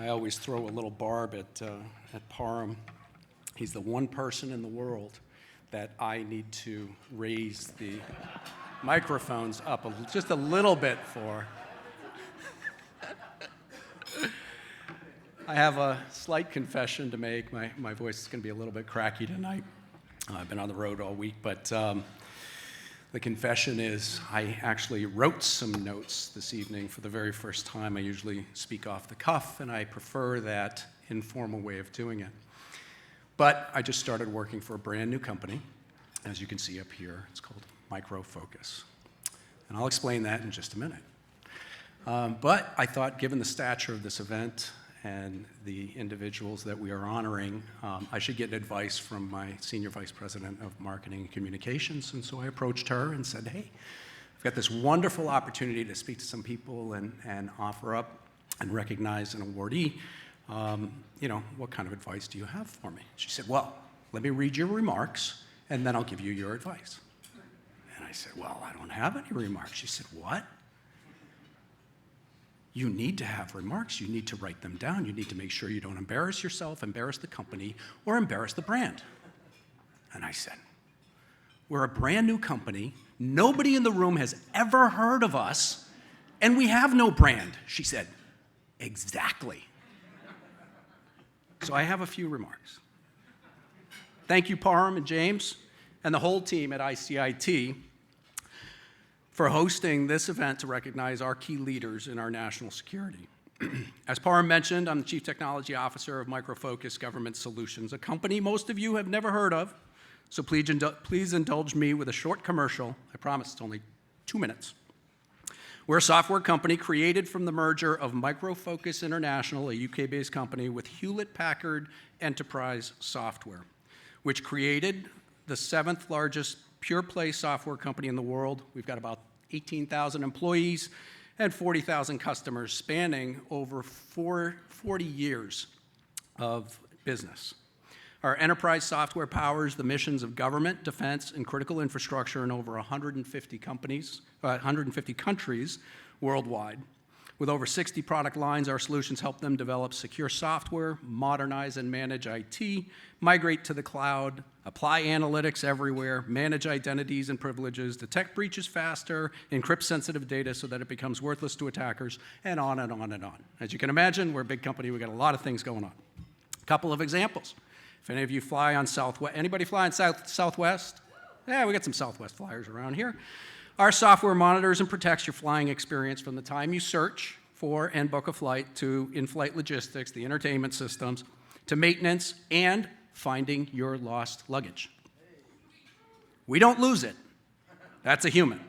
always throw a little barb at Parham. He's the one person in the world that I need to raise the microphones up just a little bit for. I have a slight confession to make. My voice is going to be a little bit cracky tonight. I've been on the road all week, but the confession is I actually wrote some notes this evening for the very first time. I usually speak off the cuff, and I prefer that informal way of doing it. But I just started working for a brand new company, as you can see up here. It's called Micro Focus. And I'll explain that in just a minute. But I thought, given the stature of this event and the individuals that we are honoring, I should get advice from my Senior Vice President of Marketing and Communications. And so I approached her and said, hey, I've got this wonderful opportunity to speak to some people and offer up and recognize an awardee. What kind of advice do you have for me? She said, well, let me read your remarks, and then I'll give you your advice. And I said, well, I don't have any remarks. She said, what? You need to have remarks. You need to write them down. You need to make sure you don't embarrass yourself, embarrass the company, or embarrass the brand. And I said, we're a brand new company. Nobody in the room has ever heard of us, and we have no brand. She said, exactly. So I have a few remarks. Thank you, Parham and James, and the whole team at ICIT for hosting this event to recognize our key leaders in our national security. As Parham mentioned, I'm the Chief Technology Officer of Micro Focus Government Solutions, a company most of you have never heard of, so please indulge me with a short commercial. I promise it's only 2 minutes. We're a software company created from the merger of Micro Focus International, a UK-based company, with Hewlett-Packard Enterprise Software, which created the 7th largest pure-play software company in the world. We've got about 18,000 employees and 40,000 customers spanning over 40 years of business. Our enterprise software powers the missions of government, defense, and critical infrastructure in over 150 countries worldwide. With over 60 product lines, our solutions help them develop secure software, modernize and manage IT, migrate to the cloud, apply analytics everywhere, manage identities and privileges, detect breaches faster, encrypt sensitive data so that it becomes worthless to attackers, and on and on and on. As you can imagine, we're a big company. We've got a lot of things going on. A couple of examples. If any of you fly on Southwest, anybody fly on Southwest? Yeah, we got some Southwest flyers around here. Our software monitors and protects your flying experience from the time you search for and book a flight to in-flight logistics, the entertainment systems, to maintenance and finding your lost luggage. We don't lose it. That's a human.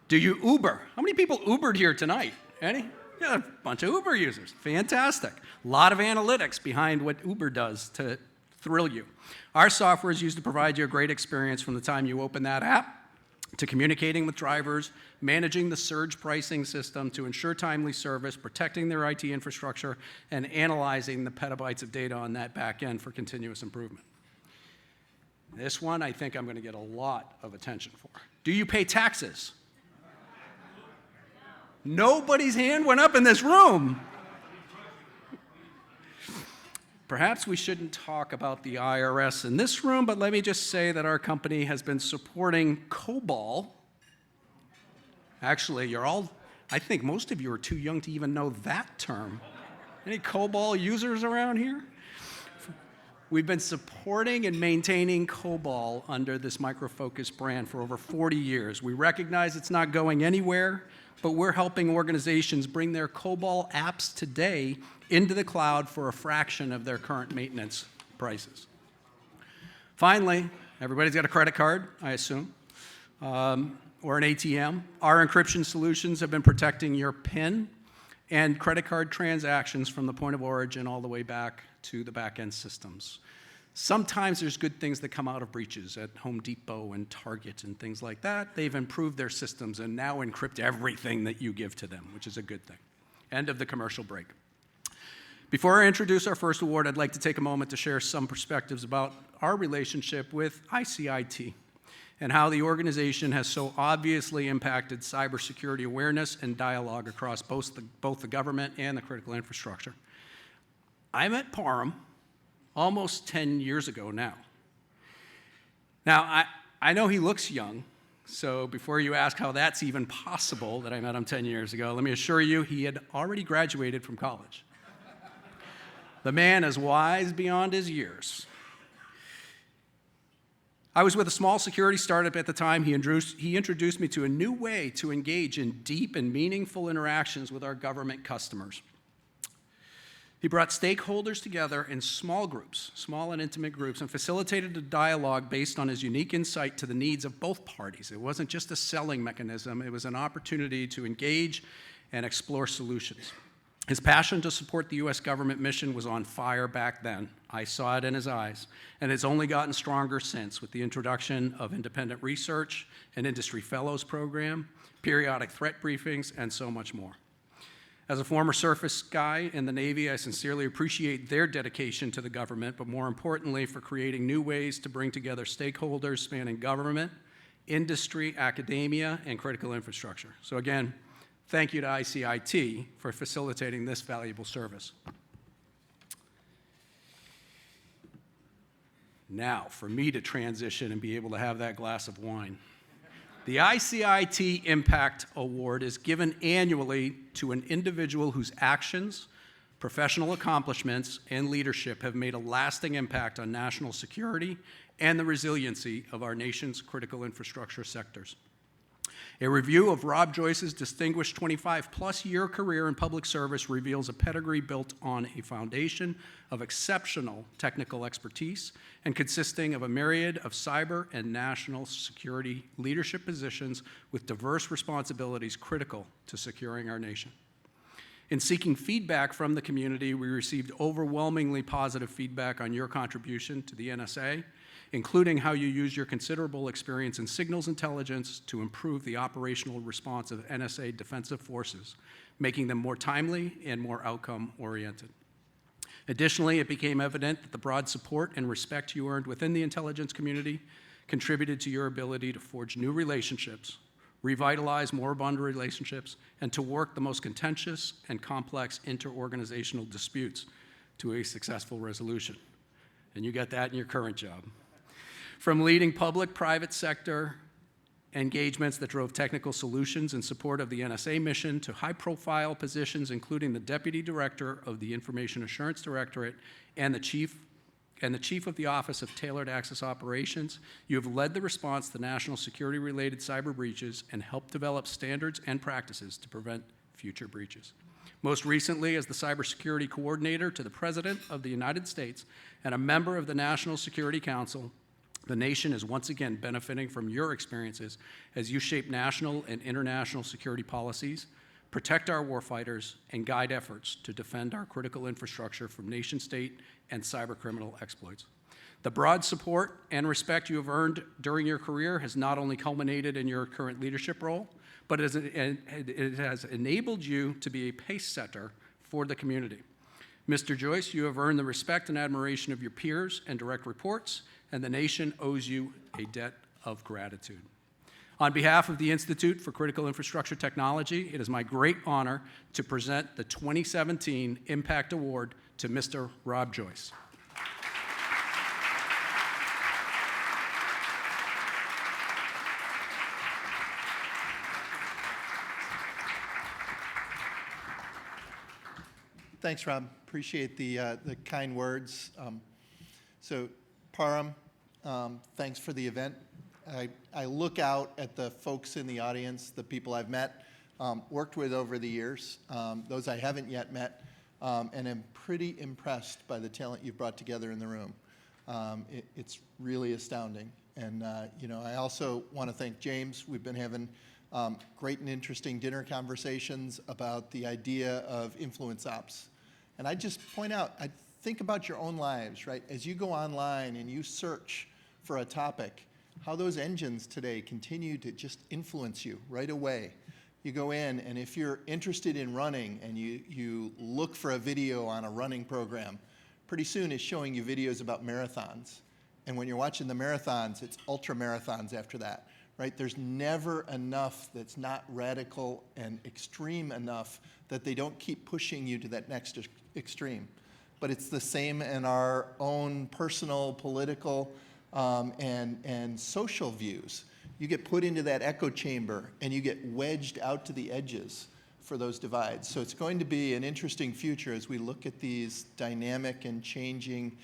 Do you Uber? How many people Ubered here tonight? Any? Yeah, a bunch of Uber users. Fantastic. A lot of analytics behind what Uber does to thrill you. Our software is used to provide you a great experience from the time you open that app to communicating with drivers, managing the surge pricing system to ensure timely service, protecting their IT infrastructure, and analyzing the petabytes of data on that back end for continuous improvement. This one I think I'm going to get a lot of attention for. Do you pay taxes? Nobody's hand went up in this room. Perhaps we shouldn't talk about the IRS in this room, but let me just say that our company has been supporting COBOL. Actually, I think most of you are too young to even know that term. Any COBOL users around here? We've been supporting and maintaining COBOL under this Micro Focus brand for over 40 years. We recognize it's not going anywhere, but we're helping organizations bring their COBOL apps today into the cloud for a fraction of their current maintenance prices. Finally, everybody's got a credit card, I assume, or an ATM. Our encryption solutions have been protecting your PIN and credit card transactions from the point of origin all the way back to the back-end systems. Sometimes there's good things that come out of breaches at Home Depot and Target and things like that. They've improved their systems and now encrypt everything that you give to them, which is a good thing. End of the commercial break. Before I introduce our first award, I'd like to take a moment to share some perspectives about our relationship with ICIT. and how the organization has so obviously impacted cybersecurity awareness and dialogue across both the government and the critical infrastructure. I met Parham almost 10 years ago now. Now, I know he looks young, so before you ask how that's even possible that I met him 10 years ago, let me assure you he had already graduated from college. The man is wise beyond his years. I was with a small security startup at the time. He introduced me to a new way to engage in deep and meaningful interactions with our government customers. He brought stakeholders together in small groups, small and intimate groups, and facilitated a dialogue based on his unique insight to the needs of both parties. It wasn't just a selling mechanism, it was an opportunity to engage and explore solutions. His passion to support the U.S. government mission was on fire back then. I saw it in his eyes, and it's only gotten stronger since with the introduction of independent research, an industry fellows program, periodic threat briefings, and so much more. As a former surface guy in the Navy, I sincerely appreciate their dedication to the government, but more importantly, for creating new ways to bring together stakeholders spanning government, industry, academia, and critical infrastructure. So again, thank you to ICIT for facilitating this valuable service. Now, for me to transition and be able to have that glass of wine. The ICIT Impact Award is given annually to an individual whose actions, professional accomplishments, and leadership have made a lasting impact on national security and the resiliency of our nation's critical infrastructure sectors. A review of Rob Joyce's distinguished 25-plus year career in public service reveals a pedigree built on a foundation of exceptional technical expertise and consisting of a myriad of cyber and national security leadership positions with diverse responsibilities critical to securing our nation. In seeking feedback from the community, we received overwhelmingly positive feedback on your contribution to the NSA, including how you use your considerable experience in signals intelligence to improve the operational response of NSA defensive forces, making them more timely and more outcome-oriented. Additionally, it became evident that the broad support and respect you earned within the intelligence community contributed to your ability to forge new relationships, revitalize moribund relationships, and to work the most contentious and complex interorganizational disputes to a successful resolution. And you got that in your current job. From leading public-private sector engagements that drove technical solutions in support of the NSA mission to high-profile positions, including the Deputy Director of the Information Assurance Directorate and the Chief of the Office of Tailored Access Operations, you have led the response to national security-related cyber breaches and helped develop standards and practices to prevent future breaches. Most recently, as the Cybersecurity Coordinator to the President of the United States and a member of the National Security Council, the nation is once again benefiting from your experiences as you shape national and international security policies, protect our warfighters, and guide efforts to defend our critical infrastructure from nation-state and cybercriminal exploits. The broad support and respect you have earned during your career has not only culminated in your current leadership role, but it has enabled you to be a pace setter for the community. Mr. Joyce, you have earned the respect and admiration of your peers and direct reports, and the nation owes you a debt of gratitude. On behalf of the Institute for Critical Infrastructure Technology, it is my great honor to present the 2017 Impact Award to Mr. Rob Joyce. Thanks, Rob. Appreciate the kind words. So, Parham, thanks for the event. I look out at the folks in the audience, the people I've met, worked with over the years, those I haven't yet met, and am pretty impressed by the talent you've brought together in the room. It's really astounding. And I also want to thank James. We've been having great and interesting dinner conversations about the idea of influence ops. And I just point out, I think about your own lives, right? As you go online and you search for a topic, how those engines today continue to just influence you right away. You go in, and if you're interested in running and you look for a video on a running program, pretty soon it's showing you videos about marathons. And when you're watching the marathons, it's ultra marathons after that, right? There's never enough that's not radical and extreme enough that they don't keep pushing you to that next extreme. But it's the same in our own personal, political, and social views. You get put into that echo chamber and you get wedged out to the edges for those divides. So it's going to be an interesting future as we look at these dynamic and changing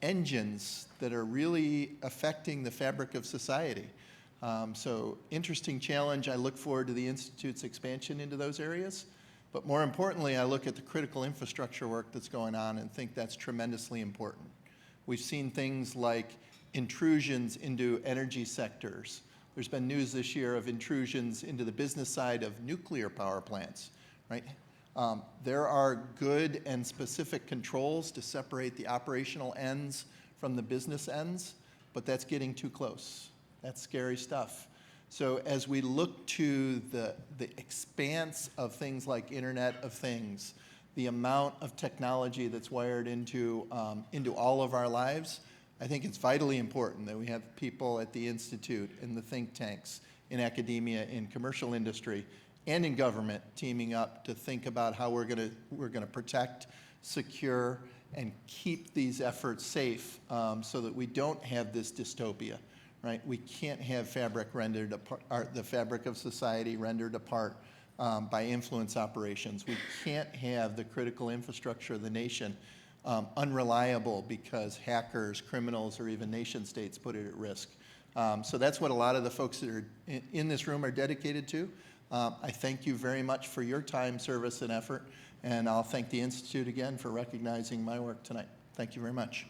engines that are really affecting the fabric of society. So interesting challenge. I look forward to the Institute's expansion into those areas. But more importantly, I look at the critical infrastructure work that's going on and think that's tremendously important. We've seen things like intrusions into energy sectors. There's been news this year of intrusions into the business side of nuclear power plants, right? There are good and specific controls to separate the operational ends from the business ends, but that's getting too close. That's scary stuff. So as we look to the expanse of things like Internet of Things, the amount of technology that's wired into all of our lives, I think it's vitally important that we have people at the Institute, in the think tanks, in academia, in commercial industry, and in government teaming up to think about how we're gonna protect, secure, and keep these efforts safe so that we don't have this dystopia. Right? We can't have fabric rendered apart, the fabric of society rendered apart by influence operations. We can't have the critical infrastructure of the nation unreliable because hackers, criminals, or even nation states put it at risk. So that's what a lot of the folks that are in this room are dedicated to. I thank you very much for your time, service, and effort, and I'll thank the Institute again for recognizing my work tonight. Thank you very much.